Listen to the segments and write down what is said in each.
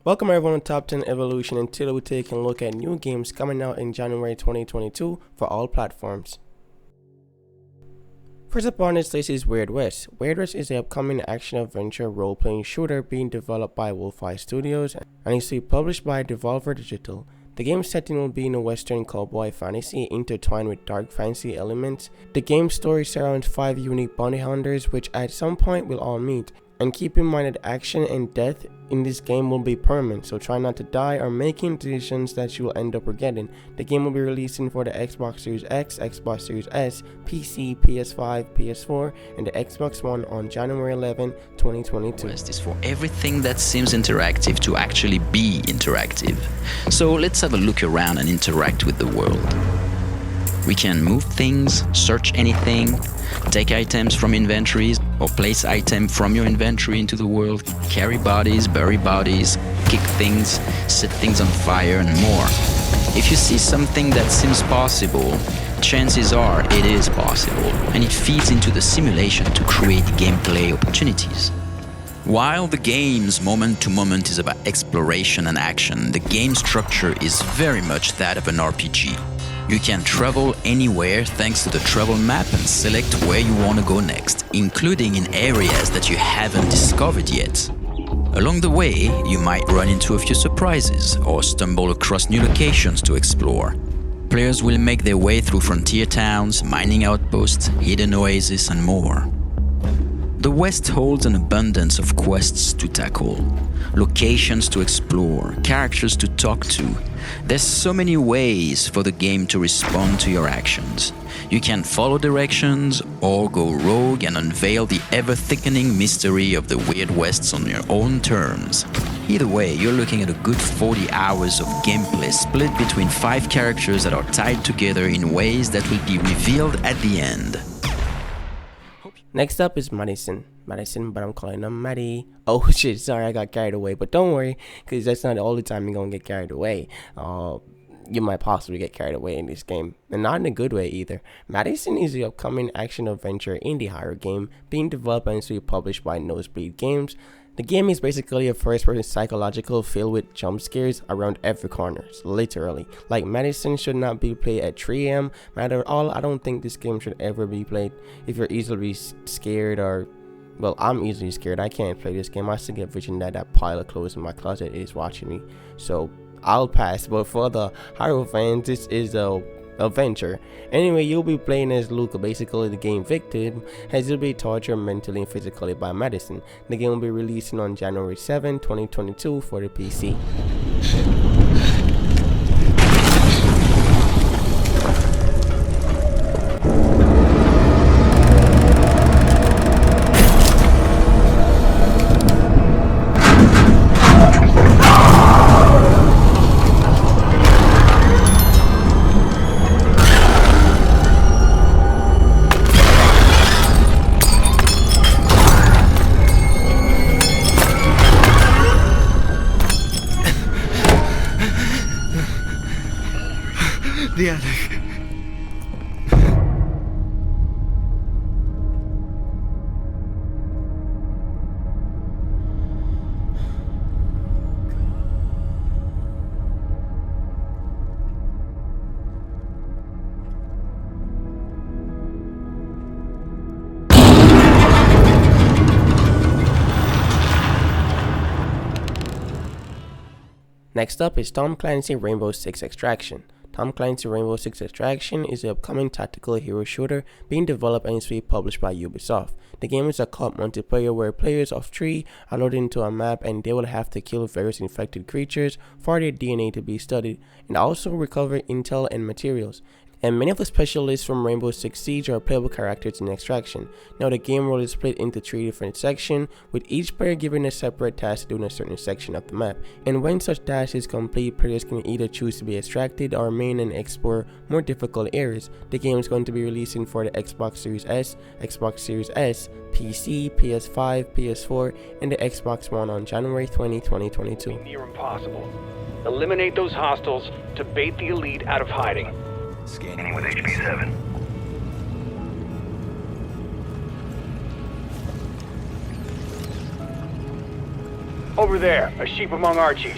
Welcome everyone to Top 10 Evolution, and today we're taking a look at new games coming out in January 2022 for all platforms. First up on this list is Weird West. Weird West is an upcoming action-adventure role-playing shooter being developed by Wolfeye Studios and is to be published by Devolver Digital. The game's setting will be in a western cowboy fantasy intertwined with dark fantasy elements. The game's story surrounds 5 unique bounty hunters which at some point will all meet. And keep in mind that action and death in this game will be permanent, so try not to die or making decisions that you will end up regretting. The game will be releasing for the Xbox Series X, Xbox Series S, PC, PS5, PS4, and the Xbox One on January 11, 2022. Quest is for everything that seems interactive to actually be interactive. So let's have a look around and interact with the world. We can move things, search anything, take items from inventories, or place items from your inventory into the world, carry bodies, bury bodies, kick things, set things on fire, and more. If you see something that seems possible, chances are it is possible, and it feeds into the simulation to create gameplay opportunities. While the game's moment-to-moment is about exploration and action, the game structure is very much that of an RPG. You can travel anywhere thanks to the travel map and select where you want to go next, including in areas that you haven't discovered yet. Along the way, you might run into a few surprises or stumble across new locations to explore. Players will make their way through frontier towns, mining outposts, hidden oases, and more. The West holds an abundance of quests to tackle, locations to explore, characters to talk to. There's so many ways for the game to respond to your actions. You can follow directions or go rogue and unveil the ever-thickening mystery of the Weird West on your own terms. Either way, you're looking at a good 40 hours of gameplay split between 5 characters that are tied together in ways that will be revealed at the end. Next up is Madison, but I'm calling him Maddie. Oh shit, sorry I got carried away, but don't worry, because that's not the only time you're gonna get carried away. You might possibly get carried away in this game, and not in a good way either. Madison is the upcoming action-adventure indie horror game being developed and to be published by Nosebleed Games. The game is basically a first-person psychological filled with jump scares around every corner, literally. Like, Madison should not be played at 3 AM. Matter of all, I don't think this game should ever be played if you're easily scared or... Well, I'm easily scared. I can't play this game. I still get vision that pile of clothes in my closet is watching me. So, I'll pass. But for the horror fans, this is a adventure. Anyway, you'll be playing as Luca, basically the game victim, as you'll be tortured mentally and physically by Madison. The game will be releasing on January 7, 2022 for the PC. The attic. Next up is Tom Clancy Rainbow Six Extraction. Tom Clancy Rainbow Six Extraction is the upcoming tactical hero shooter being developed and is to be published by Ubisoft. The game is a co-op multiplayer where players of 3 are loaded into a map and they will have to kill various infected creatures for their DNA to be studied and also recover intel and materials. And many of the specialists from Rainbow Six Siege are playable characters in Extraction. Now the game world is split into 3 different sections, with each player given a separate task to do in a certain section of the map. And when such task is complete, players can either choose to be extracted or remain and explore more difficult areas. The game is going to be releasing for the Xbox Series S, Xbox Series S, PC, PS5, PS4, and the Xbox One on January 20, 2022. Near impossible. Eliminate those hostiles to bait the elite out of hiding. Scanning with XB1. Over there, a sheep among Archies.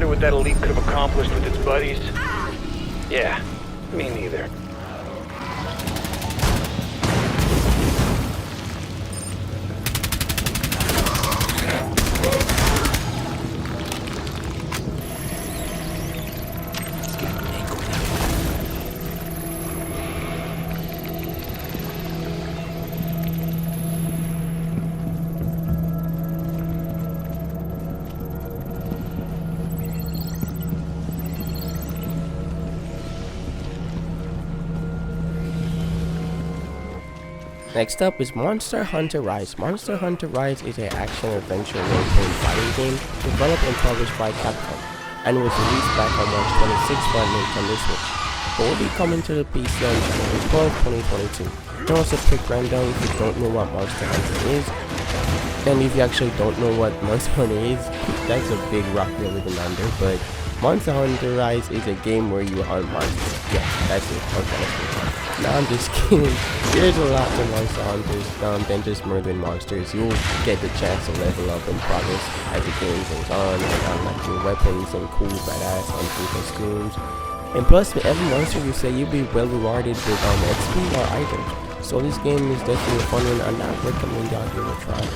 What that elite could have accomplished with its buddies? Yeah, me neither. Next up is Monster Hunter Rise. Monster Hunter Rise is an action-adventure role-playing fighting game developed and published by Capcom and was released back on March 26 for Nintendo Switch, but will be coming to the PC on January 12, 2022. You can also pick random if you don't know what Monster Hunter is, and if you actually don't know what Monster Hunter is, that's a big rock you're living under, but Monster Hunter Rise is a game where you hunt monsters. Yeah, that's it. Okay. No, I'm just kidding. There's a lot to Monster Hunters than just murdering monsters. You'll get the chance to level up and progress as the game goes on, and unlock new weapons and cool badass hunting costumes. And plus, with every monster you say, you'll be well rewarded with XP or items. So this game is definitely a fun one, and I recommend y'all give it a try.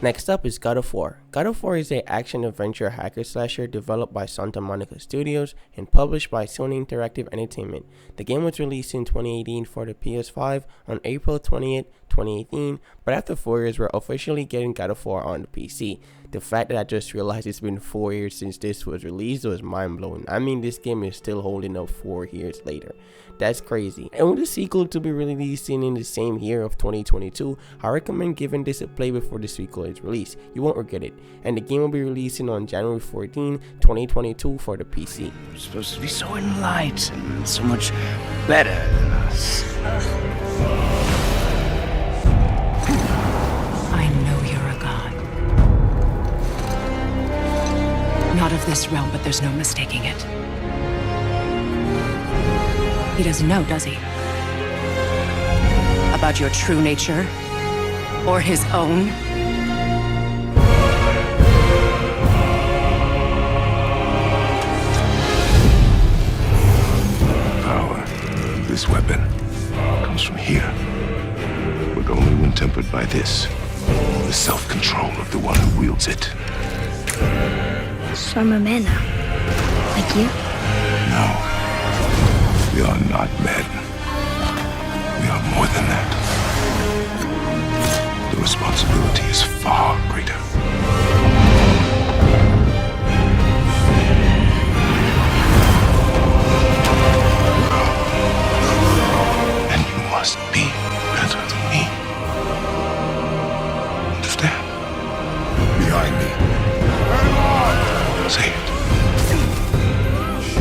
Next up is God of War. God of War is an action-adventure hacker slasher developed by Santa Monica Studios and published by Sony Interactive Entertainment. The game was released in 2018 for the PS5 on April 20th, 2018, but after 4 years we're officially getting God of War on the PC. The fact that I just realized it's been 4 years since this was released was mind-blowing. I mean, this game is still holding up 4 years later. That's crazy. And with the sequel to be releasing in the same year of 2022, I recommend giving this a play before the sequel is released. You won't regret it. And the game will be releasing on January 14, 2022 for the PC. You're supposed to be so enlightened, so much better than us. I know you're a god. Not of this realm, but there's no mistaking it. He doesn't know, does he? About your true nature? Or his own? Power of this weapon comes from here, but only when tempered by this. The self-control of the one who wields it. So I'm a man now. Like you? No. We are not men. We are more than that. The responsibility is far greater. And you must be better than me. Understand?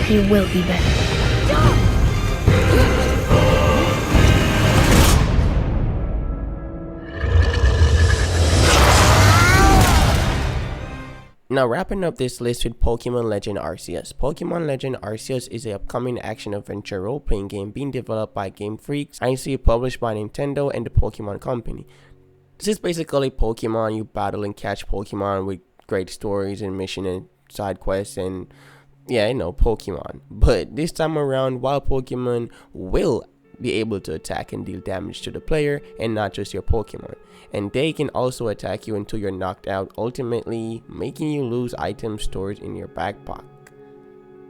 You will be better. Now wrapping up this list with Pokemon Legend Arceus. Pokemon Legend Arceus is an upcoming action-adventure role-playing game being developed by Game Freaks, IC published by Nintendo and the Pokemon Company. This is basically Pokemon. You battle and catch Pokemon with great stories and mission and side quests and yeah, you know, Pokemon. But this time around, wild Pokemon will be able to attack and deal damage to the player and not just your Pokemon. And they can also attack you until you're knocked out, ultimately making you lose items stored in your backpack.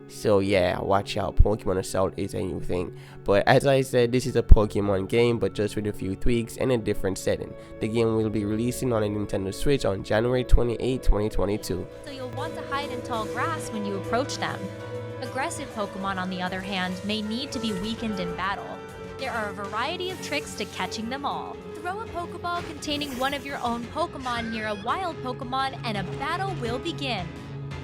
So yeah, watch out, Pokemon Assault is a new thing. But as I said, this is a Pokemon game, but just with a few tweaks and a different setting. The game will be releasing on a Nintendo Switch on January 28, 2022. So you'll want to hide in tall grass when you approach them. Aggressive Pokemon, on the other hand, may need to be weakened in battle. There are a variety of tricks to catching them all. Throw a Pokeball containing one of your own Pokemon near a wild Pokemon and a battle will begin.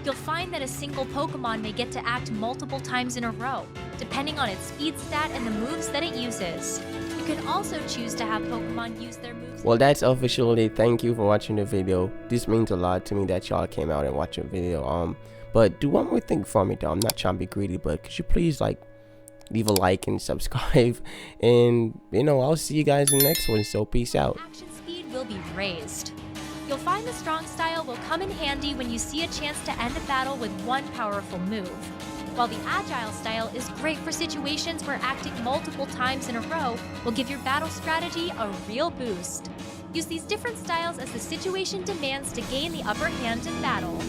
You'll find that a single Pokemon may get to act multiple times in a row, depending on its speed stat and the moves that it uses. You can also choose to have Pokemon use their moves. Well, that's officially. Thank you for watching the video. This means a lot to me that y'all came out and watched the video. But do one more thing for me though. I'm not trying to be greedy, but could you please leave a like and subscribe, and you know, I'll see you guys in the next one, so peace out. Action speed will be raised. You'll find the strong style will come in handy when you see a chance to end a battle with one powerful move, while the agile style is great for situations where acting multiple times in a row will give your battle strategy a real boost. Use these different styles as the situation demands to gain the upper hand in battle.